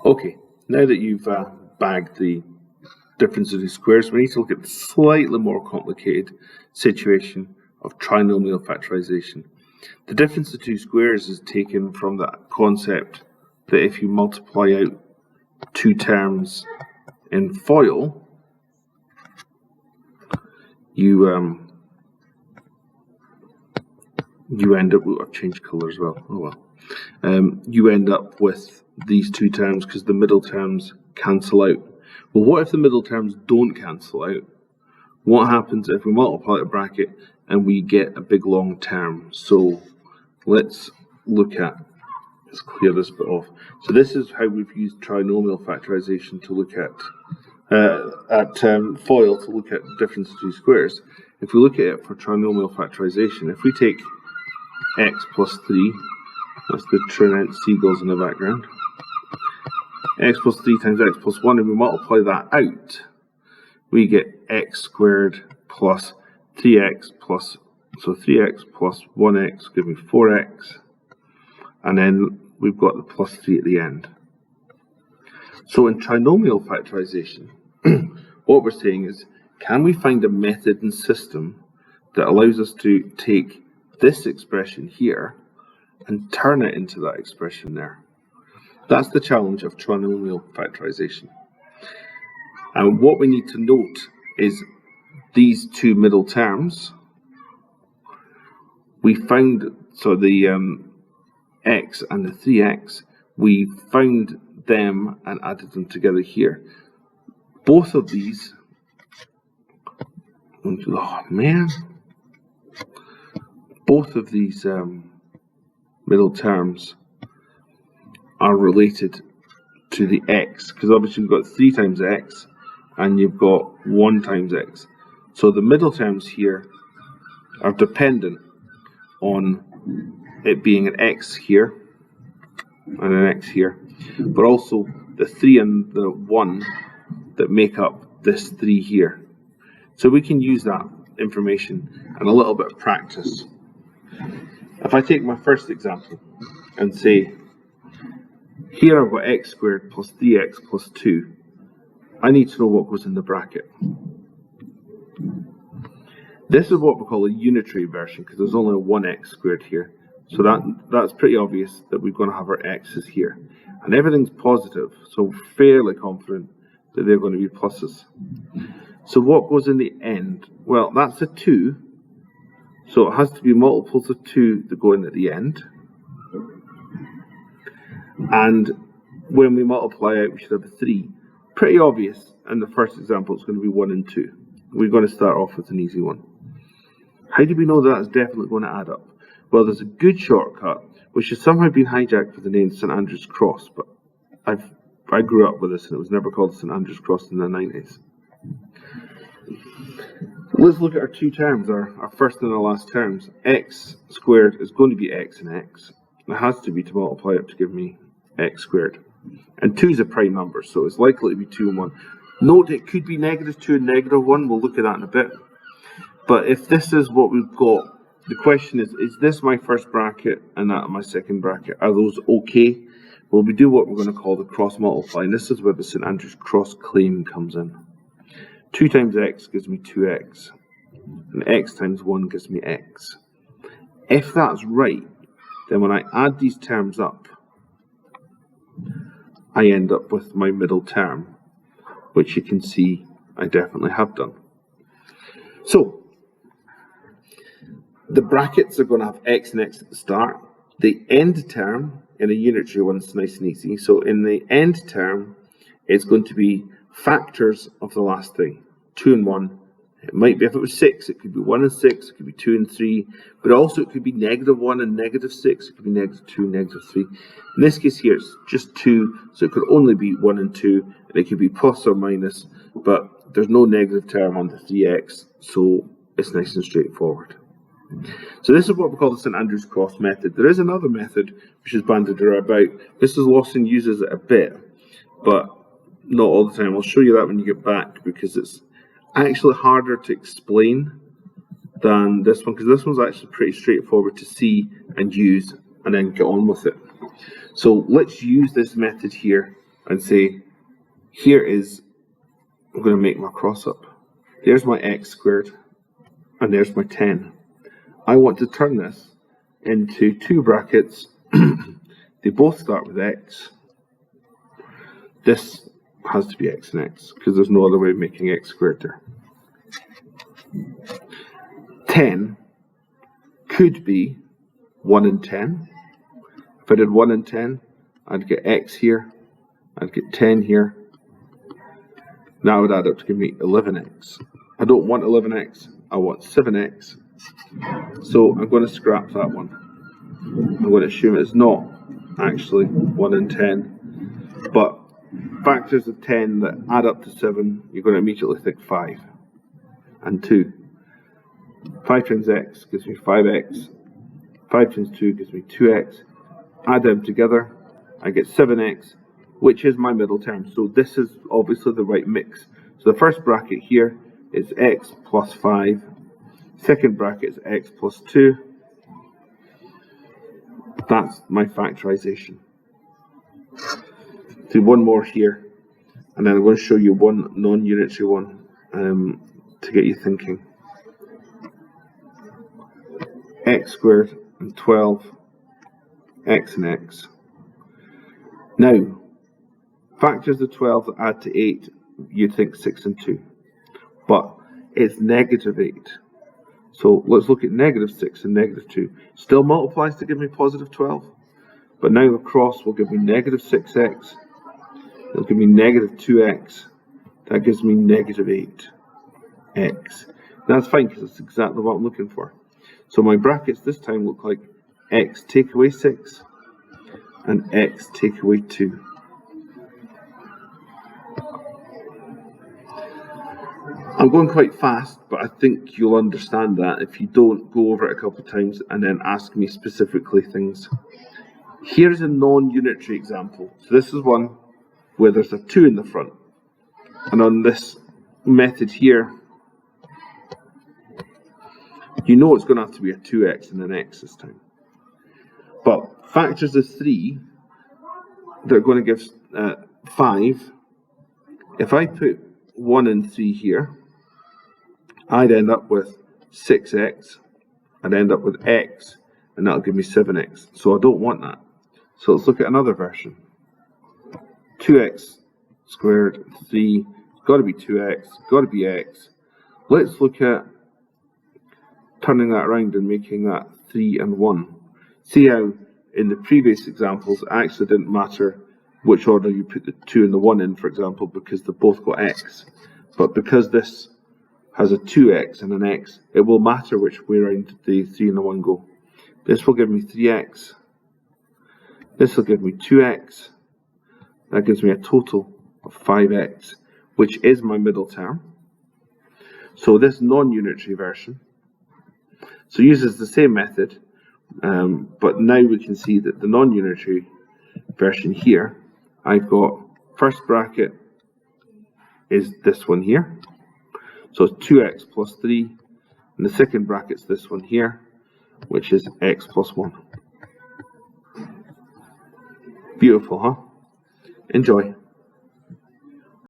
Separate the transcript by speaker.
Speaker 1: Okay, now that you've bagged the difference of the squares, we need to look at the slightly more complicated situation of trinomial factorization. The difference of two squares is taken from that concept that if you multiply out two terms in FOIL, you end up, I've changed colour as well, oh well. You end up with these two terms because the middle terms cancel out. Well, what if the middle terms don't cancel out? What happens if we multiply a bracket and we get a big long term? So let's clear this bit off. So this is how we've used trinomial factorization to look at FOIL to look at the difference of two squares. If we look at it for trinomial factorization, if we take x plus 3, that's the Trinette seagulls in the background, x plus 3 times x plus 1, and we multiply that out, we get x squared plus 3x plus, so 3x plus 1x give me 4x, and then we've got the plus 3 at the end. So in trinomial factorization, what we're saying is, can we find a method and system that allows us to take this expression here and turn it into that expression there? That's the challenge of trinomial factorization. And what we need to note is these two middle terms, we found, so the x and the 3x, we found them and added them together here. Both of these, oh man, both of these middle terms are related to the x, because obviously we've got 3 times x and you've got 1 times x. So the middle terms here are dependent on it being an x here and an x here, but also the 3 and the 1 that make up this 3 here. So we can use that information and a little bit of practice. If I take my first example and say, here I've got x squared plus 3x plus 2, I need to know what goes in the bracket. This is what we call a unitary version because there's only 1x squared here. So that's pretty obvious that we're going to have our x's here. And everything's positive, so we're fairly confident that they're going to be pluses. So what goes in the end? Well, that's a 2. So it has to be multiples of 2 that go in at the end. And when we multiply out, we should have a 3. Pretty obvious, in the first example, it's going to be 1 and 2. We're going to start off with an easy one. How do we know that that's definitely going to add up? Well, there's a good shortcut, which has somehow been hijacked with the name St Andrew's Cross, but I grew up with this and it was never called St Andrew's Cross in the 90s. Let's look at our two terms, our first and our last terms. X squared is going to be x and x. It has to be to multiply it to give me x squared. And 2 is a prime number, so it's likely to be 2 and 1. Note it could be negative 2 and negative 1. We'll look at that in a bit. But if this is what we've got, the question is this my first bracket and that my second bracket? Are those okay? Well, we do what we're going to call the cross multiply, and this is where the St Andrew's Cross claim comes in. 2 times x gives me 2x, and x times 1 gives me x. If that's right, then when I add these terms up, I end up with my middle term, which you can see I definitely have done. So, the brackets are going to have x and x at the start. The end term in a unitary one is nice and easy. So in the end term, it's going to be factors of the last thing, 2 and 1. It might be, if it was 6, it could be 1 and 6, it could be 2 and 3, but also it could be negative 1 and negative 6, it could be negative 2 and negative 3. In this case here, it's just 2, so it could only be 1 and 2, and it could be plus or minus, but there's no negative term on the 3x, so it's nice and straightforward. So this is what we call the St Andrew's Cross method. There is another method which is bandied about. Mrs. Lawson uses it a bit, but not all the time. I'll show you that when you get back because it's actually harder to explain than this one, because this one's actually pretty straightforward to see and use and then get on with it. So let's use this method here and say, here is, I'm going to make my cross up. There's my x squared, and there's my 10. I want to turn this into two brackets. They both start with x. This has to be x and x, because there's no other way of making x squared there. 10 could be 1 and 10. If I did 1 and 10, I'd get x here, I'd get 10 here. That would add up to give me 11x. I don't want 11x, I want 7x. So I'm going to scrap that one. I'm going to assume it's not actually 1 and 10, but factors of 10 that add up to 7, you're going to immediately think 5 and 2. 5 times x gives me 5x. 5 times 2 gives me 2x. Add them together, I get 7x, which is my middle term. So this is obviously the right mix. So the first bracket here is x plus 5. Second bracket is x plus 2. That's my factorization. Do one more here, and then I'm going to show you one non-unitary one to get you thinking. X squared and 12, x and x. Now, factors of 12 that add to 8, you'd think 6 and 2. But it's negative 8. So let's look at negative 6 and negative 2. Still multiplies to give me positive 12. But now across will give me negative 6x. It'll give me negative 2x. That gives me negative 8x. That's fine because that's exactly what I'm looking for. So my brackets this time look like x take away 6 and x take away 2. I'm going quite fast, but I think you'll understand that if you don't go over it a couple of times and then ask me specifically things. Here's a non-unitary example. So this is one where there's a 2 in the front. And on this method here, you know it's going to have to be a 2x and an x this time. But factors of 3, they're going to give 5. If I put 1 and 3 here, I'd end up with 6x. I'd end up with x, and that'll give me 7x. So I don't want that. So let's look at another version. 2x squared, 3, it's got to be 2x, it's got to be x. Let's look at turning that around and making that 3 and 1. See how in the previous examples it actually didn't matter which order you put the 2 and the 1 in, for example, because they both got x. But because this has a 2x and an x, it will matter which way around the 3 and the 1 go. This will give me 3x. This will give me 2x. That gives me a total of 5x, which is my middle term. So this non-unitary version uses the same method, but now we can see that the non-unitary version here, I've got first bracket is this one here. So it's 2x plus 3, and the second bracket's this one here, which is x plus 1. Beautiful, huh? Enjoy.